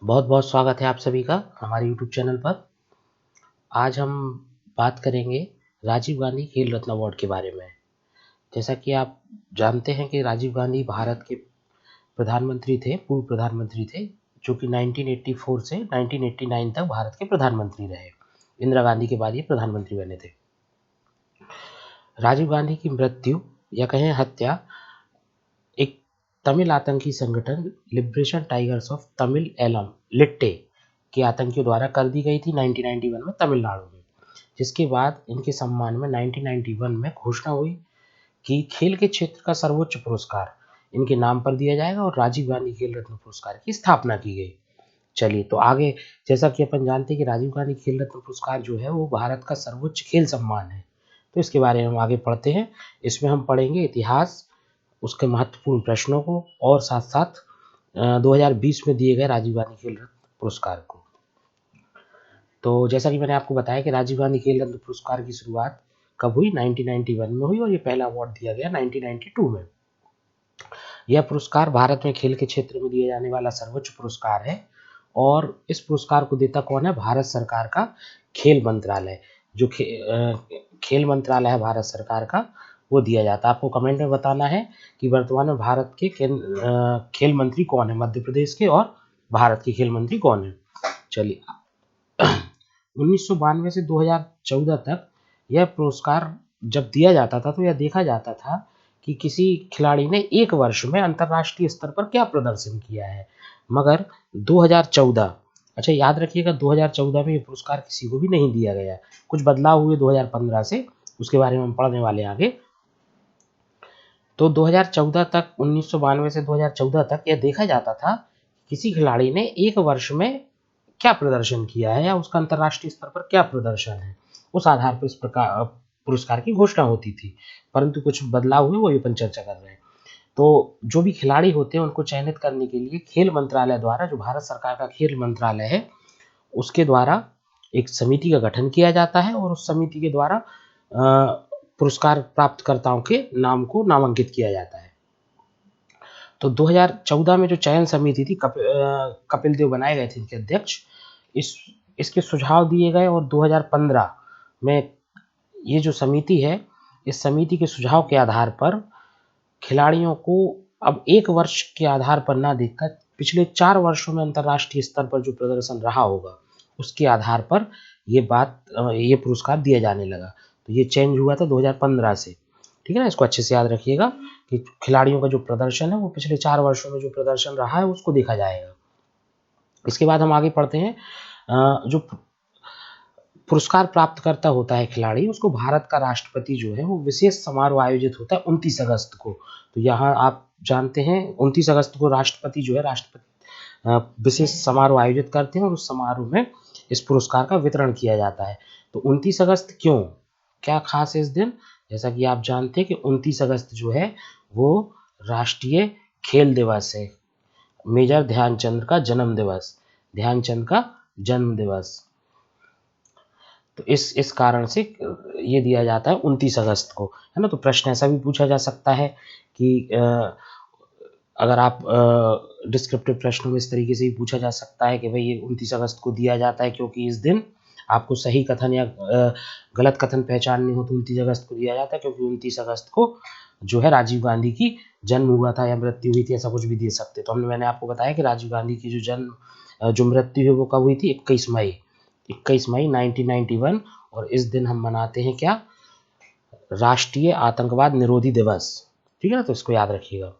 बहुत बहुत स्वागत है आप सभी का हमारे यूट्यूब चैनल पर। आज हम बात करेंगे राजीव गांधी खेल रत्न अवार्ड के बारे में। जैसा कि आप जानते हैं कि राजीव गांधी भारत के प्रधानमंत्री थे, पूर्व प्रधानमंत्री थे, जो कि 1984 से 1989 तक भारत के प्रधानमंत्री रहे। इंदिरा गांधी के बाद ये प्रधानमंत्री बने थे। राजीव गांधी की मृत्यु या कहें हत्या एक तमिल आतंकी संगठन liberation tigers of Tamil Eelam LTTE के आतंकियों द्वारा कर दी गई थी 1991 में तमिलनाडु में, जिसके बाद इनके सम्मान में 1991 में घोषणा हुई कि खेल के क्षेत्र का सर्वोच्च पुरस्कार इनके नाम पर दिया जाएगा और राजीव गांधी खेल रत्न पुरस्कार की स्थापना की गई। चलिए तो आगे, जैसा कि अपन जानते हैं कि राजीव गांधी खेल रत्न पुरस्कार जो है वो भारत का सर्वोच्च खेल सम्मान है, तो इसके बारे में हम आगे पढ़ते हैं। इसमें हम पढ़ेंगे इतिहास, उसके महत्वपूर्ण प्रश्नों को और साथ साथ 2020 में दिए गए राजीव गांधी खेल रत्न पुरस्कार को। तो जैसा कि मैंने आपको बताया कि राजीव गांधी खेल रत्न पुरस्कार की शुरुआत कब हुई, 1991 में हुई और ये पहला अवार्ड दिया गया 1992 में। यह पुरस्कार भारत में खेल के क्षेत्र में दिया जाने वाला सर्वोच्च पुरस्कार है और इस पुरस्कार को देता कौन है? भारत सरकार का खेल मंत्रालय। जो खेल मंत्रालय है भारत सरकार का, वो दिया जाता है। आपको कमेंट में बताना है कि वर्तमान में भारत के खेल मंत्री कौन है, मध्य प्रदेश के, और भारत के खेल मंत्री कौन है। चलिए 1992 से 2014 तक यह पुरस्कार जब दिया जाता था तो यह देखा जाता था कि किसी खिलाड़ी ने एक वर्ष में अंतर्राष्ट्रीय स्तर पर क्या प्रदर्शन किया है। मगर 2014, अच्छा याद रखिएगा, 2014 में ये पुरस्कार किसी को भी नहीं दिया गया। कुछ बदलाव हुए 2015 से, उसके बारे में हम पढ़ने वाले हैं आगे। तो 2014 तक, 1992 से 2014 तक यह देखा जाता था किसी खिलाड़ी ने एक वर्ष में क्या प्रदर्शन किया है या उसका अंतर्राष्ट्रीय स्तर पर क्या प्रदर्शन है। उस आधार पर इस प्रकार पुरस्कार की घोषणा होती थी, परंतु कुछ बदलाव हुए, वो अपन चर्चा कर रहे हैं। तो जो भी खिलाड़ी होते हैं उनको चयनित करने के लिए खेल मंत्रालय द्वारा, जो भारत सरकार का खेल मंत्रालय है, उसके द्वारा एक समिति का गठन किया जाता है और उस समिति के द्वारा पुरस्कार प्राप्तकर्ताओं के नाम को नामांकित किया जाता है। तो 2014 में जो चयन समिति थी, कपिल देव बनाए गए थे इनके अध्यक्ष। इसके सुझाव दिए गए और 2015 में ये जो समिति है, इस समिति के सुझाव के आधार पर खिलाड़ियों को अब एक वर्ष के आधार पर ना देखकर पिछले 4 वर्षों में अंतर्राष्ट्रीय स्तर पर जो प्रदर्शन रहा होगा उसके आधार पर ये पुरस्कार दिया जाने लगा। तो ये चेंज हुआ था 2015 से, ठीक है ना। इसको अच्छे से याद रखिएगा कि खिलाड़ियों का जो प्रदर्शन है वो पिछले 4 वर्षों में जो प्रदर्शन रहा है उसको देखा जाएगा। इसके बाद हम आगे पढ़ते हैं। जो पुरस्कार प्राप्त करता होता है खिलाड़ी, उसको भारत का राष्ट्रपति जो है वो विशेष समारोह आयोजित होता है 29 अगस्त को। तो यहाँ आप जानते हैं 29 अगस्त को राष्ट्रपति जो है, राष्ट्रपति विशेष समारोह आयोजित करते हैं और उस समारोह में इस पुरस्कार का वितरण किया जाता है। तो 29 अगस्त क्यों, क्या खास है इस दिन? जैसा कि आप जानते हैं कि 29 अगस्त जो है वो राष्ट्रीय खेल दिवस है, मेजर ध्यानचंद का जन्म दिवस, ध्यानचंद का जन्म दिवस। तो इस कारण से ये दिया जाता है 29 अगस्त को, है ना। तो प्रश्न ऐसा भी पूछा जा सकता है कि अगर आप डिस्क्रिप्टिव प्रश्नों में इस तरीके से भी पूछा जा सकता है कि भाई ये 29 अगस्त को दिया जाता है क्योंकि इस दिन आपको सही कथन या गलत कथन पहचाननी हो तो 29 अगस्त को दिया जाता है क्योंकि 29 अगस्त को जो है राजीव गांधी की जन्म हुआ था या मृत्यु हुई थी, ऐसा कुछ भी दे सकते। तो मैंने आपको बताया कि राजीव गांधी की जो मृत्यु है वो कब हुई थी? 21 मई 1991। और इस दिन हम मनाते हैं क्या? राष्ट्रीय आतंकवाद निरोधी दिवस, ठीक है ना। तो इसको याद रखिएगा।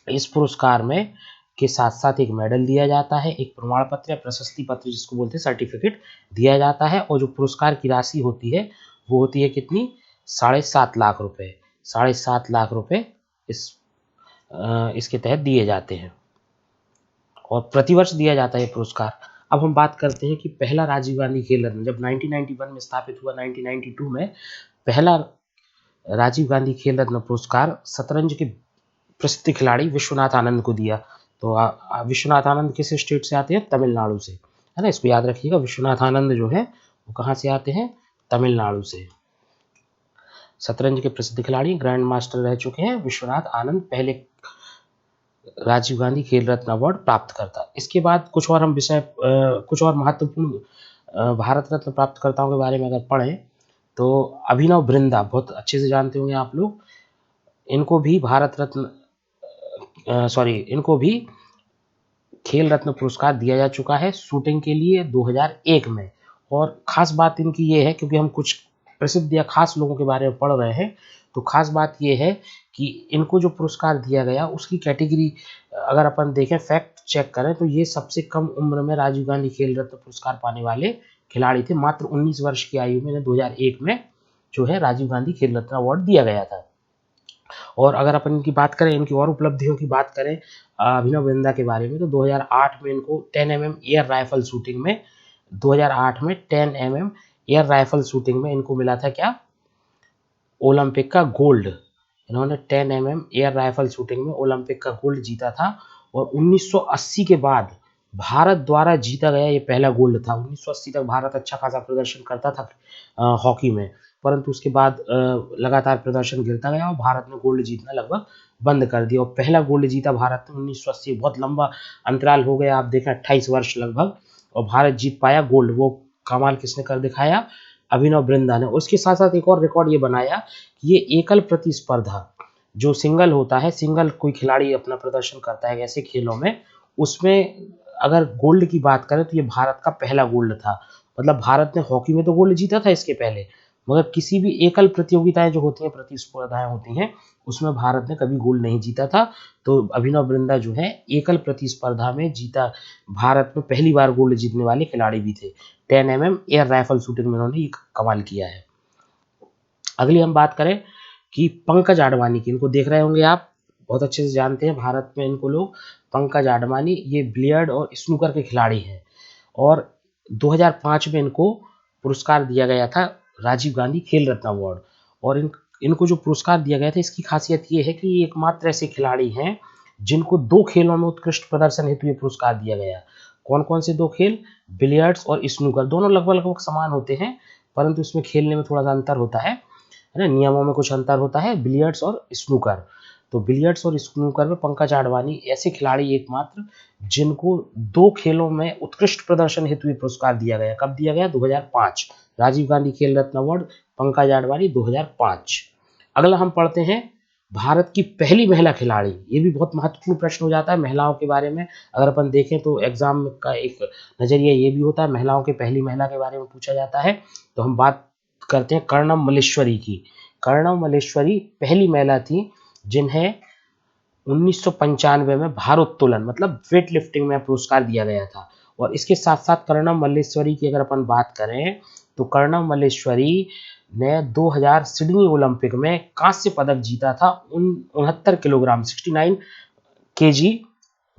इस पुरस्कार में के साथ साथ एक मेडल दिया जाता है, एक प्रमाण पत्र या प्रशस्ति पत्र जिसको बोलते हैं सर्टिफिकेट दिया जाता है, और जो पुरस्कार की राशि होती है वो होती है कितनी? 7.5 लाख रुपए। 7.5 लाख रुपए इसके तहत दिए जाते हैं और प्रतिवर्ष दिया जाता है ये पुरस्कार। अब हम बात करते हैं कि पहला राजीव गांधी खेल रत्न जब 1991 में स्थापित हुआ, 1992 में पहला राजीव गांधी खेल रत्न पुरस्कार शतरंज के प्रसिद्ध खिलाड़ी विश्वनाथ आनंद को दिया। तो विश्वनाथ आनंद किस स्टेट से आते हैं? तमिलनाडु से, है ना। इसको याद रखिएगा, विश्वनाथ आनंद जो है वो कहाँ से आते हैं? तमिलनाडु से। शतरंज के प्रसिद्ध खिलाड़ी, ग्रैंड मास्टर रह चुके हैं विश्वनाथ आनंद, पहले राजीव गांधी खेल रत्न अवार्ड प्राप्त करता है। इसके बाद कुछ और हम कुछ और महत्वपूर्ण भारत रत्न प्राप्तकर्ताओं के बारे में अगर पढ़ें तो अभिनव बिंद्रा बहुत अच्छे से जानते होंगे आप लोग। इनको भी भारत रत्न इनको भी खेल रत्न पुरस्कार दिया जा चुका है शूटिंग के लिए 2001 में। और ख़ास बात इनकी ये है, क्योंकि हम कुछ प्रसिद्ध या खास लोगों के बारे में पढ़ रहे हैं, तो खास बात ये है कि इनको जो पुरस्कार दिया गया उसकी कैटेगरी अगर अपन देखें, फैक्ट चेक करें, तो ये सबसे कम उम्र में राजीव गांधी खेल रत्न पुरस्कार पाने वाले खिलाड़ी थे। मात्र 19 वर्ष की आयु में 2001 में जो है राजीव गांधी खेल रत्न अवार्ड दिया गया था। और अगर अपन इनकी बात करें, इनकी और उपलब्धियों की बात करें अभिनव बिंद्रा के बारे में, तो 2008 में इनको 10 mm एयर राइफल शूटिंग में 2008 में 10 mm एयर राइफल शूटिंग में इनको मिला था क्या, ओलंपिक का गोल्ड। इन्होंने 10 mm एयर राइफल शूटिंग में ओलंपिक का गोल्ड जीता था। और 1980 के बाद भारत द्वारा जीता गया ये पहला गोल्ड था। 1980 तक भारत अच्छा खासा प्रदर्शन करता था हॉकी में, परंतु उसके बाद लगातार प्रदर्शन गिरता गया और भारत ने गोल्ड जीतना लगभग बंद कर दिया। और पहला गोल्ड जीता भारत ने 1980, बहुत लंबा अंतराल हो गया, आप देखें 28 वर्ष लगभग, और भारत जीत पाया गोल्ड। वो कमाल किसने कर दिखाया, अभिनव बिंद्रा ने। उसके साथ साथ एक और रिकॉर्ड ये बनाया कि ये एकल प्रतिस्पर्धा जो सिंगल होता है, सिंगल कोई खिलाड़ी अपना प्रदर्शन करता है ऐसे खेलों में, उसमें अगर गोल्ड की बात करें तो ये भारत का पहला गोल्ड था। मतलब भारत ने हॉकी में तो गोल्ड जीता था इसके पहले, मगर किसी भी एकल प्रतियोगिताएं जो होती हैं, प्रतिस्पर्धाएं होती हैं, उसमें भारत ने कभी गोल्ड नहीं जीता था। तो अभिनव बिंद्रा जो है एकल प्रतिस्पर्धा में जीता, भारत में पहली बार गोल्ड जीतने वाले खिलाड़ी भी थे। 10 mm एयर राइफल शूटिंग में उन्होंने एक कमाल किया है। अगली हम बात करें कि पंकज आडवाणी की, इनको देख रहे होंगे आप, बहुत अच्छे से जानते हैं भारत में इनको लोग। पंकज आडवाणी ये बिलियर्ड और स्नूकर के खिलाड़ी हैं और 2005 में इनको पुरस्कार दिया गया था राजीव गांधी खेल रत्न अवार्ड। और इनको जो पुरस्कार दिया गया था इसकी खासियत ये है कि ये एकमात्र ऐसे खिलाड़ी हैं जिनको 2 खेलों में उत्कृष्ट प्रदर्शन हेतु ये पुरस्कार दिया गया। कौन कौन से 2 खेल, बिलियर्ड्स और स्नूकर, दोनों लगभग लगभग समान होते हैं, परंतु इसमें खेलने में थोड़ा सा अंतर होता है ना, नियमों में कुछ अंतर होता है, बिलियर्ड्स और स्नूकर। तो बिलियर्ड्स और स्नूकर में पंकज आडवाणी ऐसे खिलाड़ी एकमात्र जिनको 2 खेलों में उत्कृष्ट प्रदर्शन हेतु ये पुरस्कार दिया गया। कब दिया गया, 2005, राजीव गांधी खेल रत्न अवार्ड पंकज आडवाणी 2005। अगला हम पढ़ते हैं भारत की पहली महिला खिलाड़ी। ये भी बहुत महत्वपूर्ण प्रश्न हो जाता है महिलाओं के बारे में, अगर अपन देखें तो एग्जाम का एक नजरिया ये भी होता है, महिलाओं के पहली महिला के बारे में पूछा जाता है। तो हम बात करते हैं कर्णम मल्लेश्वरी की। कर्णम मल्लेश्वरी पहली महिला थी जिन्हें 1995 में भारोत्तोलन मतलब वेट लिफ्टिंग में पुरस्कार दिया गया था। और इसके साथ साथ कर्णम मल्लेश्वरी की अगर अपन बात करें तो कर्णम मल्लेश्वरी ने 2000 सिडनी ओलंपिक में कांस्य पदक जीता था 69 किलोग्राम 69 केजी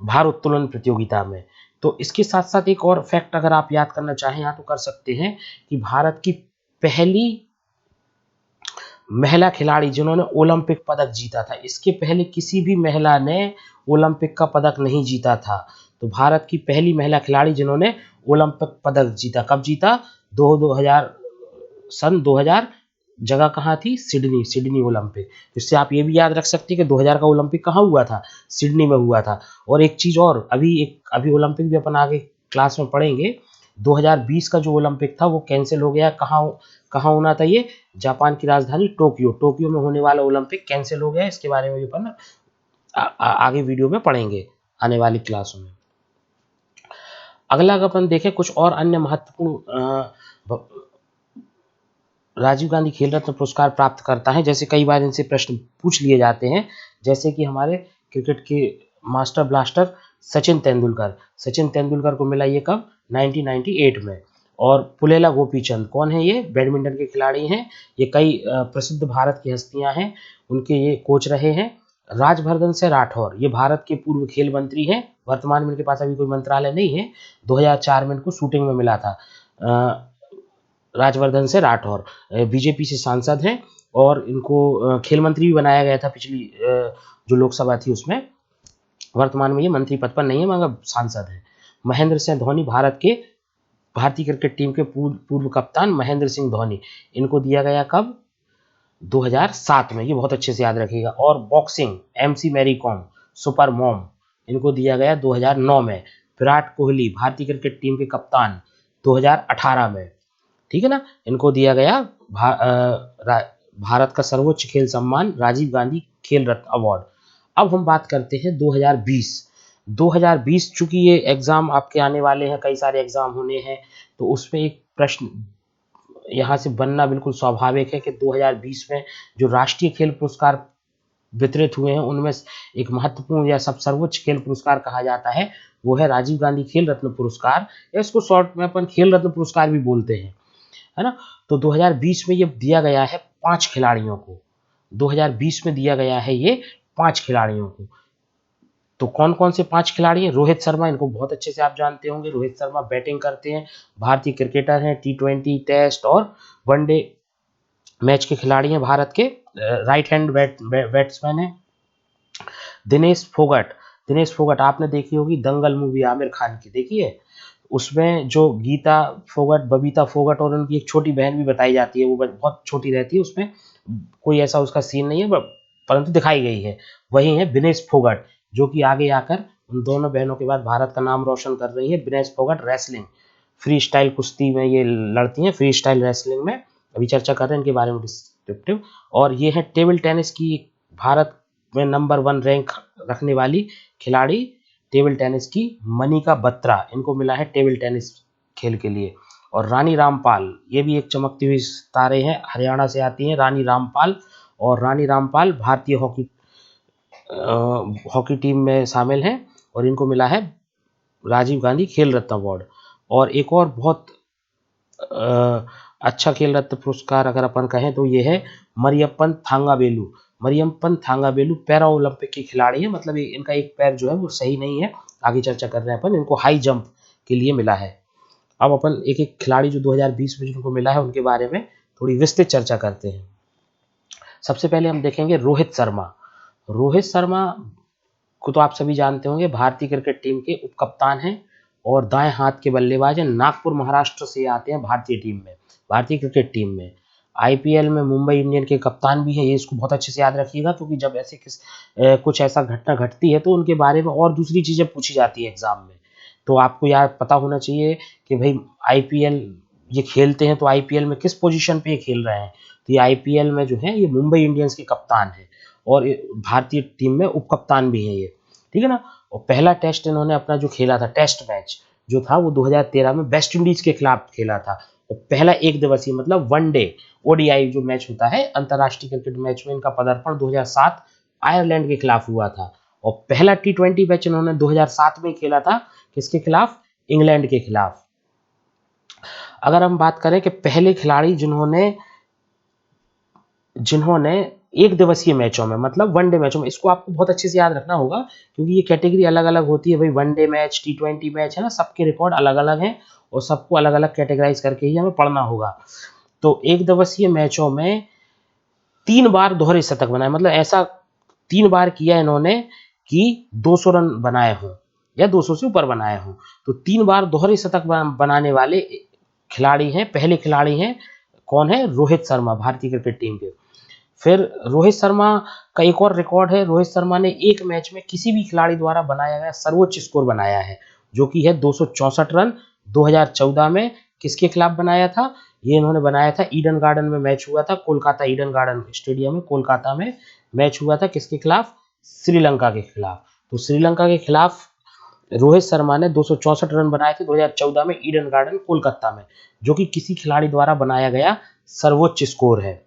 भारोत्तोलन प्रतियोगिता में। तो इसके साथ साथ एक और फैक्ट अगर आप याद करना चाहें यहाँ तो कर सकते हैं कि भारत की पहली महिला खिलाड़ी जिन्होंने ओलंपिक पदक जीता था, इसके पहले किसी भी महिला ने ओलंपिक का पदक नहीं जीता था। तो भारत की पहली महिला खिलाड़ी जिन्होंने ओलंपिक पदक जीता, कब जीता, 2000, जगह कहाँ थी, सिडनी, सिडनी ओलंपिक। इससे आप ये भी याद रख सकते हैं कि 2000 का ओलंपिक कहाँ हुआ था, सिडनी में हुआ था। और एक चीज और, अभी ओलंपिक भी अपन आगे क्लास में पढ़ेंगे, 2020 का जो ओलंपिक था वो कैंसिल हो गया। कहाँ होना था ये, जापान की राजधानी टोक्यो में होने वाला ओलंपिक कैंसिल हो गया। इसके बारे में भी अपन आगे वीडियो में पढ़ेंगे आने वाली क्लासों में। अगला अगर अपन देखें कुछ और अन्य महत्वपूर्ण राजीव गांधी खेल रत्न पुरस्कार प्राप्त करता है, जैसे कई बार इनसे प्रश्न पूछ लिए जाते हैं, जैसे कि हमारे क्रिकेट के मास्टर ब्लास्टर सचिन तेंदुलकर को मिला ये कब, 1998 में। और पुलेला गोपीचंद कौन है, ये बैडमिंटन के खिलाड़ी हैं, ये कई प्रसिद्ध भारत की हस्तियां हैं, उनके ये कोच रहे हैं। राजवर्धन सिंह राठौर ये भारत के पूर्व खेल मंत्री हैं, वर्तमान में इनके पास अभी कोई मंत्रालय नहीं है। 2004 में इनको शूटिंग में मिला था। राजवर्धन सिंह राठौर बीजेपी से सांसद हैं और इनको खेल मंत्री भी बनाया गया था पिछली जो लोकसभा थी उसमें। वर्तमान में ये मंत्री पद पर नहीं है मगर सांसद हैं। महेंद्र सिंह धोनी भारतीय क्रिकेट टीम के पूर्व कप्तान महेंद्र सिंह धोनी, इनको दिया गया कब, 2007 में, ये बहुत अच्छे से याद रखिएगा। और boxing MC Mary Kom super mom इनको दिया गया 2009 में। विराट कोहली भारतीय क्रिकेट टीम के कप्तान 2018 में, ठीक है ना, इनको दिया गया भारत का सर्वोच्च खेल सम्मान राजीव गांधी खेल रत्न अवार्ड। अब हम बात करते हैं 2020। 2020 चूंकि ये एग्जाम आपके आने वाले हैं, कई सारे एग्जाम होने हैं, तो उसमें एक प्रश्न यहाँ से बनना बिल्कुल स्वाभाविक है कि 2020 में जो राष्ट्रीय खेल पुरस्कार वितरित हुए हैं उनमें एक महत्वपूर्ण या सब सर्वोच्च खेल पुरस्कार कहा जाता है, वो है राजीव गांधी खेल रत्न पुरस्कार, या इसको शॉर्ट में अपन खेल रत्न पुरस्कार भी बोलते हैं, है ना। तो 2020 में ये दिया गया है 5 खिलाड़ियों को। 2020 में दिया गया है ये 5 खिलाड़ियों को। तो कौन कौन से 5 खिलाड़ी हैं? रोहित शर्मा, इनको बहुत अच्छे से आप जानते होंगे। रोहित शर्मा बैटिंग करते हैं, भारतीय क्रिकेटर हैं, T20, टेस्ट और वनडे मैच के खिलाड़ी हैं भारत के, राइट हैंड बैट्समैन हैं। दिनेश फोगट, दिनेश फोगट आपने देखी होगी दंगल मूवी आमिर खान की, देखी है? उसमें जो गीता फोगट, बबीता फोगट और उनकी एक छोटी बहन भी बताई जाती है, वो बहुत छोटी रहती है, उसमें कोई ऐसा उसका सीन नहीं है परंतु दिखाई गई है। वही है विनेश फोगट, जो कि आगे आकर उन दोनों बहनों के बाद भारत का नाम रोशन कर रही है। Vinesh Phogat wrestling, free style कुश्ती में ये लड़ती हैं, फ्री स्टाइल रेसलिंग में, अभी चर्चा कर रहे हैं इनके बारे में डिस्क्रिप्टिव। और ये है टेबल टेनिस की भारत में नंबर 1 रैंक रखने वाली खिलाड़ी, टेबल टेनिस की मनिका बत्रा, इनको मिला है टेबल टेनिस खेल के लिए। और रानी रामपाल, ये भी एक चमकती हुई तारे हैं, हरियाणा से आती हैं रानी रामपाल, और रानी रामपाल भारतीय हॉकी टीम में शामिल हैं और इनको मिला है राजीव गांधी खेल रत्न अवार्ड। और एक और बहुत अच्छा खेल रत्न पुरस्कार अगर अपन कहें तो ये है मरियप्पन थांगावेलु। मरियप्पन थांगावेलु पैरा ओलंपिक की खिलाड़ी है, मतलब इनका एक पैर जो है वो सही नहीं है, आगे चर्चा कर रहे हैं अपन, इनको हाई जंप के लिए मिला है। अब अपन एक एक खिलाड़ी जो 2020 में जिनको मिला है उनके बारे में थोड़ी विस्तृत चर्चा करते हैं। सबसे पहले हम देखेंगे रोहित शर्मा। रोहित शर्मा को तो आप सभी जानते होंगे, भारतीय क्रिकेट टीम के उप कप्तान हैं और दाएं हाथ के बल्लेबाज हैं। नागपुर महाराष्ट्र से आते हैं भारतीय टीम में, भारतीय क्रिकेट टीम में। आईपीएल में मुंबई इंडियन के कप्तान भी है, ये इसको बहुत अच्छे से याद रखिएगा, क्योंकि जब ऐसे कुछ ऐसा घटना घटती है तो उनके बारे में और दूसरी चीज़ें पूछी जाती है एग्जाम में, तो आपको यार पता होना चाहिए कि भाई आईपीएल ये खेलते हैं तो आईपीएल में किस पोजीशन पे ये खेल रहे हैं। तो ये आईपीएल में जो है ये मुंबई इंडियंस के कप्तान है और भारतीय टीम में उप कप्तान भी है ये, ठीक है ना। और पहला टेस्ट इन्होंने अपना जो खेला था, टेस्ट मैच जो था वो 2013 में वेस्ट इंडीज के खिलाफ खेला था। और पहला एक दिवसीय मतलब वनडे ओडीआई जो मैच होता है अंतर्राष्ट्रीय क्रिकेट मैच में, इनका पदार्पण 2007 आयरलैंड के खिलाफ हुआ था। और पहला T20 मैच इन्होंने 2007 में खेला था, किसके खिलाफ? इंग्लैंड के खिलाफ। अगर हम बात करें कि पहले खिलाड़ी जिन्होंने एक दिवसीय मैचों में मतलब वनडे मैचों में, इसको आपको बहुत अच्छे से याद रखना होगा क्योंकि ये कैटेगरी अलग अलग होती है भाई। वनडे मैच, T20 मैच है ना, सबके रिकॉर्ड अलग अलग हैं और सबको अलग अलग कैटेगराइज करके ही हमें पढ़ना होगा। तो एक दिवसीय मैचों में 3 बार दोहरे शतक बनाए, मतलब ऐसा 3 बार किया इन्होंने कि 200 रन बनाए हों या 200 से ऊपर बनाए हों। तो 3 बार दोहरे शतक बनाने वाले खिलाड़ी हैं, पहले खिलाड़ी हैं, कौन है? रोहित शर्मा, भारतीय क्रिकेट टीम के। फिर रोहित शर्मा का एक और रिकॉर्ड है, रोहित शर्मा ने एक मैच में किसी भी खिलाड़ी द्वारा बनाया गया सर्वोच्च स्कोर बनाया है, जो कि है 264 रन। 2014 में किसके खिलाफ बनाया था? ये इन्होंने बनाया था, ईडन गार्डन में मैच हुआ था, कोलकाता ईडन गार्डन स्टेडियम में कोलकाता में मैच हुआ था, किसके खिलाफ? श्रीलंका के खिलाफ। तो श्रीलंका के खिलाफ रोहित शर्मा ने 264 रन बनाए थे 2014 में ईडन गार्डन कोलकाता में, जो कि किसी खिलाड़ी द्वारा बनाया गया सर्वोच्च स्कोर है।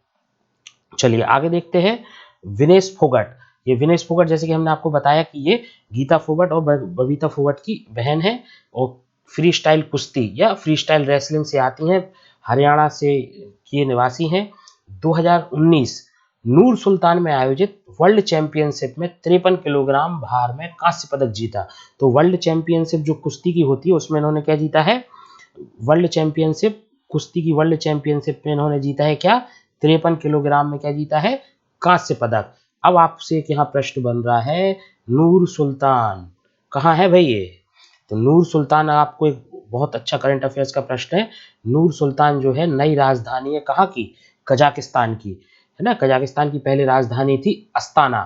चलिए आगे देखते हैं विनेश फोगट। ये विनेश फोगट जैसे कि हमने आपको बताया कि ये गीता फोगट और बबीता फोगट की बहन है और फ्री स्टाइल कुश्ती या फ्री स्टाइल रेसलिंग से आती हैं, हरियाणा से ये निवासी हैं। 2019 नूर सुल्तान में आयोजित वर्ल्ड चैंपियनशिप में 53 किलोग्राम भार में कांस्य पदक जीता। तो वर्ल्ड चैंपियनशिप जो कुश्ती की होती है उसमें इन्होंने क्या जीता है? वर्ल्ड चैंपियनशिप, कुश्ती की वर्ल्ड चैंपियनशिप में इन्होंने जीता है क्या? 53 किलोग्राम में क्या जीता है? कांस्य पदक। अब आपसे एक यहाँ प्रश्न बन रहा है, नूर सुल्तान कहाँ है भाई ये? तो नूर सुल्तान, आपको एक बहुत अच्छा करंट अफेयर्स का प्रश्न है। नूर सुल्तान जो है नई राजधानी है कहाँ की? कजाकिस्तान की, है ना। कजाकिस्तान की पहले राजधानी थी अस्ताना,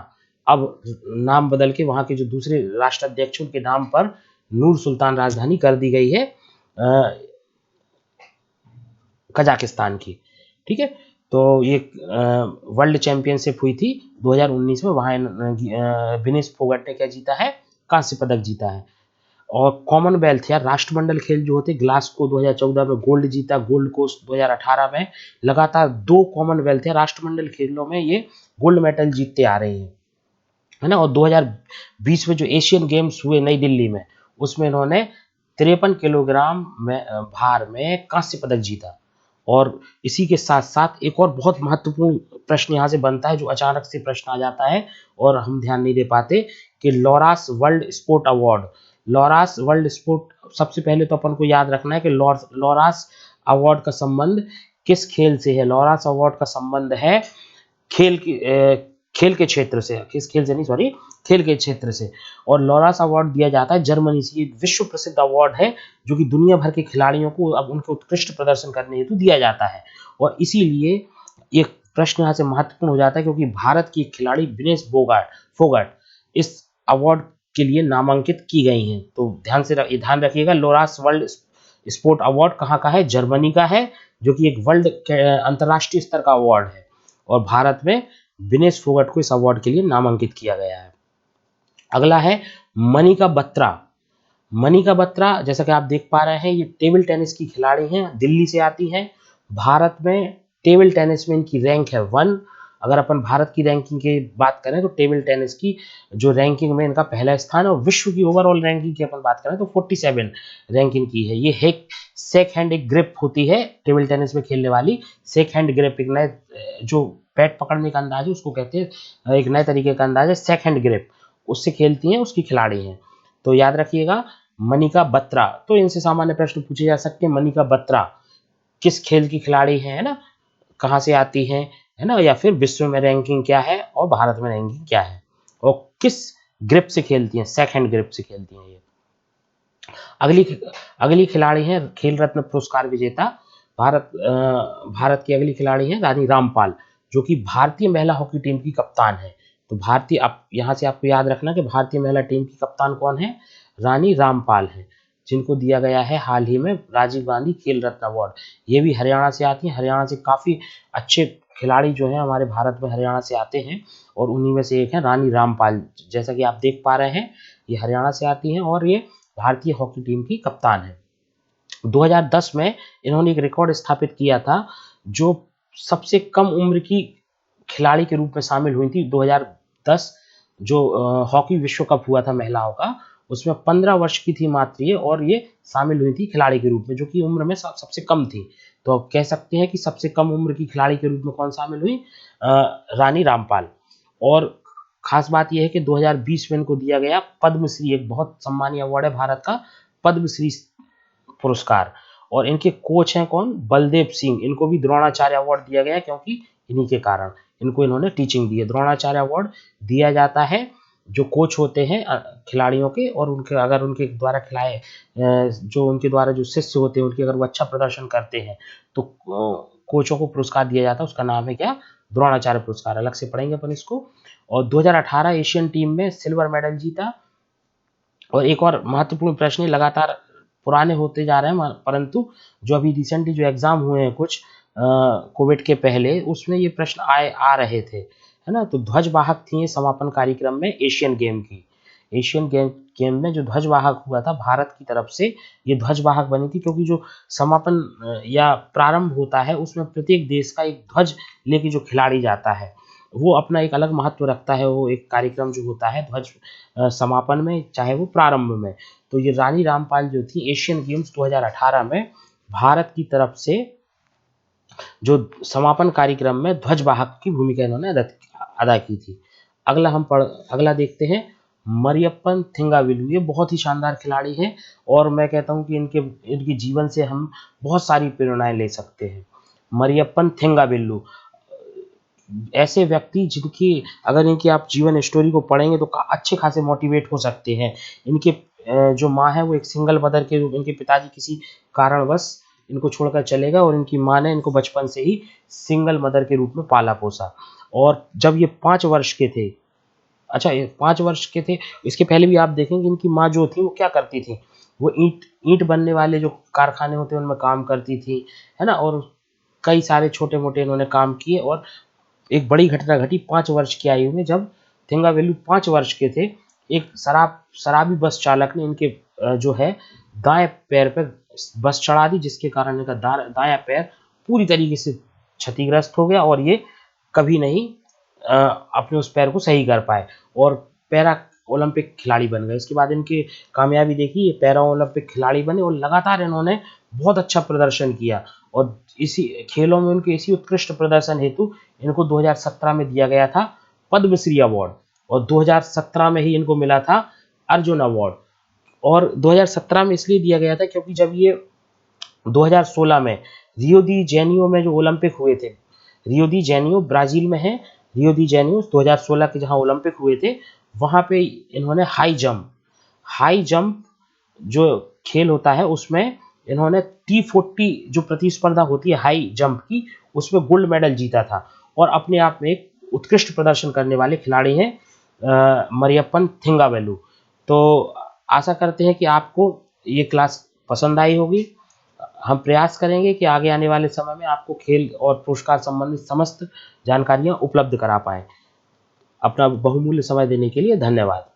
अब नाम बदल के वहाँ के जो दूसरे राष्ट्राध्यक्ष उनके नाम पर नूर सुल्तान राजधानी कर दी गई है कजाकिस्तान की। ठीक है, तो ये वर्ल्ड चैंपियनशिप हुई थी 2019 में, वहाँ विनेश फोगट ने क्या जीता है, कांस्य पदक जीता है। और कॉमनवेल्थ या राष्ट्रमंडल खेल जो होते, ग्लासगो 2014 में गोल्ड जीता, गोल्ड कोस्ट 2018 में, लगातार 2 कॉमनवेल्थ या राष्ट्रमंडल खेलों में ये गोल्ड मेडल जीतते आ रहे हैं, है ना। और 2020 में जो एशियन गेम्स हुए नई दिल्ली में, उसमें इन्होंने 53 किलोग्राम में भार में कांस्य पदक जीता। और इसी के साथ साथ एक और बहुत महत्वपूर्ण प्रश्न यहाँ से बनता है, जो अचानक से प्रश्न आ जाता है और हम ध्यान नहीं दे पाते, कि Laureus world sport award, Laureus world sport, सबसे पहले तो अपन को याद रखना है कि लॉरास अवार्ड का संबंध किस खेल से है। लॉरास अवार्ड का संबंध है खेल की खेल के क्षेत्र से, किस खेल से नहीं, सॉरी, खेल के क्षेत्र से। और लॉरास अवार्ड दिया जाता है जर्मनी से। ये विश्व प्रसिद्ध अवार्ड है जो कि दुनिया भर के खिलाड़ियों को अब उनके उत्कृष्ट प्रदर्शन करने हेतु दिया जाता है। और इसीलिए ये प्रश्न यहाँ से महत्वपूर्ण हो जाता है, क्योंकि भारत की खिलाड़ी विनेश फोगाट इस अवार्ड के लिए नामांकित की गई हैं। तो ध्यान रखिएगा, लॉरास वर्ल्ड स्पोर्ट अवार्ड कहाँ का है, जर्मनी का है, जो कि एक वर्ल्ड अंतर्राष्ट्रीय स्तर का अवार्ड है। और भारत में विनेश फोगाट को इस अवार्ड के लिए नामांकित किया गया है। अगला है मनिका बत्रा। मनिका बत्रा, जैसा कि आप देख पा रहे हैं, ये टेबल टेनिस की खिलाड़ी हैं, दिल्ली से आती हैं। भारत में टेबल टेनिस में इनकी रैंक है 1। अगर अपन भारत की रैंकिंग की बात करें तो टेबल टेनिस की जो रैंकिंग में इनका पहला स्थान है। और विश्व की ओवरऑल रैंकिंग की अपन बात करें तो 47 रैंकिंग की है। ये सेक हैंड एक ग्रिप होती है टेबल टेनिस में खेलने वाली। सेक हैंड ग्रिप एक नए जो बैट पकड़ने का अंदाज है उसको कहते हैं, एक नए तरीके का अंदाज है सेक हैंड ग्रिप, उससे खेलती हैं, उसकी खिलाड़ी हैं। तो याद रखिएगा मनिका बत्रा। तो इनसे सामान्य प्रश्न पूछे जा सकते हैं, मनिका बत्रा किस खेल की खिलाड़ी है ना, कहाँ से आती हैं, है ना, या फिर विश्व में रैंकिंग क्या है और भारत में रैंकिंग क्या है, और किस ग्रिप से खेलती हैं, सेक हैंड ग्रिप से खेलती हैं ये। अगली खिलाड़ी है खेल रत्न पुरस्कार विजेता, भारत की अगली खिलाड़ी है रानी रामपाल, जो कि भारतीय महिला हॉकी टीम की कप्तान है। तो भारतीय, आप यहाँ से आपको याद रखना कि भारतीय महिला टीम की कप्तान कौन है, रानी रामपाल है, जिनको दिया गया है हाल ही में राजीव गांधी खेल रत्न अवार्ड। ये भी हरियाणा से आती हैं। हरियाणा से काफ़ी अच्छे खिलाड़ी जो हैं हमारे भारत में हरियाणा से आते हैं, और उन्हीं में से एक है रानी रामपाल। जैसा कि आप देख पा रहे हैं, ये हरियाणा से आती हैं और ये भारतीय हॉकी टीम की कप्तान है। 2010 में इन्होंने एक रिकॉर्ड स्थापित किया था, जो सबसे कम उम्र की खिलाड़ी के रूप में शामिल हुई थी। 2010 जो हॉकी विश्व कप हुआ था महिलाओं का, उसमें 15 वर्ष की थी मात्र ये, और ये शामिल हुई थी खिलाड़ी के रूप में, जो कि उम्र में सबसे कम थी। तो आप कह सकते हैं कि सबसे कम उम्र की खिलाड़ी के रूप में कौन शामिल हुई, रानी रामपाल। और खास बात यह है कि 2020 में इनको दिया गया पद्मश्री, एक बहुत सम्मानीय अवार्ड है भारत का, पद्मश्री पुरस्कार। और इनके कोच हैं कौन, बलदेव सिंह। इनको भी द्रोणाचार्य अवार्ड दिया गया क्योंकि इन्हीं के कारण इनको इन्होंने टीचिंग दी है। द्रोणाचार्य अवार्ड दिया जाता है जो कोच होते हैं खिलाड़ियों के, और उनके अगर उनके द्वारा खिलाए जो उनके द्वारा जो शिष्य होते हैं उनके अगर वो अच्छा प्रदर्शन करते हैं तो कोचों को पुरस्कार दिया जाता है। उसका नाम है क्या, द्रोणाचार्य पुरस्कार। अलग से पढ़ेंगे अपन इसको। और 2018 एशियन टीम में सिल्वर मेडल जीता। और एक और महत्वपूर्ण प्रश्न, लगातार पुराने होते जा रहे हैं, परंतु जो अभी रिसेंटली जो एग्जाम हुए हैं कुछ कोविड के पहले, उसमें ये प्रश्न आ रहे थे, है ना। तो ध्वजवाहक थी समापन कार्यक्रम में एशियन गेम की। एशियन गेम में जो ध्वजवाहक हुआ था भारत की तरफ से, ये ध्वजवाहक बनी थी, क्योंकि जो समापन या प्रारंभ होता है उसमें प्रत्येक देश का एक ध्वज लेके जो खिलाड़ी जाता है वो अपना एक अलग महत्व रखता है। वो एक कार्यक्रम जो होता है ध्वज समापन में, चाहे वो प्रारंभ में। तो ये रानी रामपाल जो थी, एशियन गेम्स 2018 में भारत की तरफ से जो समापन कार्यक्रम में ध्वजवाहक की भूमिका इन्होंने अदा की थी। अगला देखते हैं मरियप्पन थिंगाविलु। ये बहुत ही शानदार खिलाड़ी हैं, और मैं कहता हूँ कि इनके जीवन से हम बहुत सारी प्रेरणाएं ले सकते हैं। मरियप्पन थिंगाविलु ऐसे व्यक्ति जिनकी, अगर इनकी आप जीवन स्टोरी को पढ़ेंगे तो अच्छे खासे मोटिवेट हो सकते हैं। इनके जो माँ है वो एक सिंगल मदर के रूप, इनके पिताजी किसी कारणवश इनको छोड़कर चले गए, और इनकी माँ ने इनको बचपन से ही सिंगल मदर के रूप में पाला पोसा। और जब ये 5 वर्ष के थे अच्छा, ये 5 वर्ष के थे, इसके पहले भी आप देखेंगे इनकी माँ जो थी वो क्या करती थी, वो ईंट ईंट बनने वाले जो कारखाने होते हैं उनमें काम करती थी, है ना? और कई सारे छोटे-मोटे इन्होंने काम किए और एक बड़ी घटना घटी 5 वर्ष की आयु में जब थेंगावेलु 5 वर्ष के थे, एक शराबी बस चालक ने इनके जो है दाएँ पैर पे बस चढ़ा दी, जिसके कारण इनका दायाँ पैर पूरी तरीके से क्षतिग्रस्त हो गया और ये कभी नहीं अ, अपने उस पैर को सही कर पाए और पैरा ओलंपिक खिलाड़ी बन गए। इसके बाद इनकी कामयाबी देखी, ये पैरा ओलंपिक खिलाड़ी बने और लगातार इन्होंने बहुत अच्छा प्रदर्शन किया और इसी खेलों में उनके इसी उत्कृष्ट प्रदर्शन हेतु इनको 2017 में दिया गया था पद्मश्री अवार्ड और 2017 में ही इनको मिला था अर्जुन अवार्ड। और 2017 में इसलिए दिया गया था क्योंकि जब ये 2016 में रियो दी जेनियो में जो ओलंपिक हुए थे, रियो दी जेनियो ब्राजील में है, रियो दी जेनियो 2016 के जहाँ ओलंपिक हुए थे, वहाँ पे इन्होंने हाई जंप जो खेल होता है उसमें इन्होंने T40 जो प्रतिस्पर्धा होती है हाई जंप की, उसमें गोल्ड मेडल जीता था और अपने आप में एक उत्कृष्ट प्रदर्शन करने वाले खिलाड़ी हैं मरियप्पन थिंगावेलु। तो आशा करते हैं कि आपको ये क्लास पसंद आई होगी। हम प्रयास करेंगे कि आगे आने वाले समय में आपको खेल और पुरस्कार संबंधित समस्त जानकारियाँ उपलब्ध करा पाएँ। अपना बहुमूल्य समय देने के लिए धन्यवाद।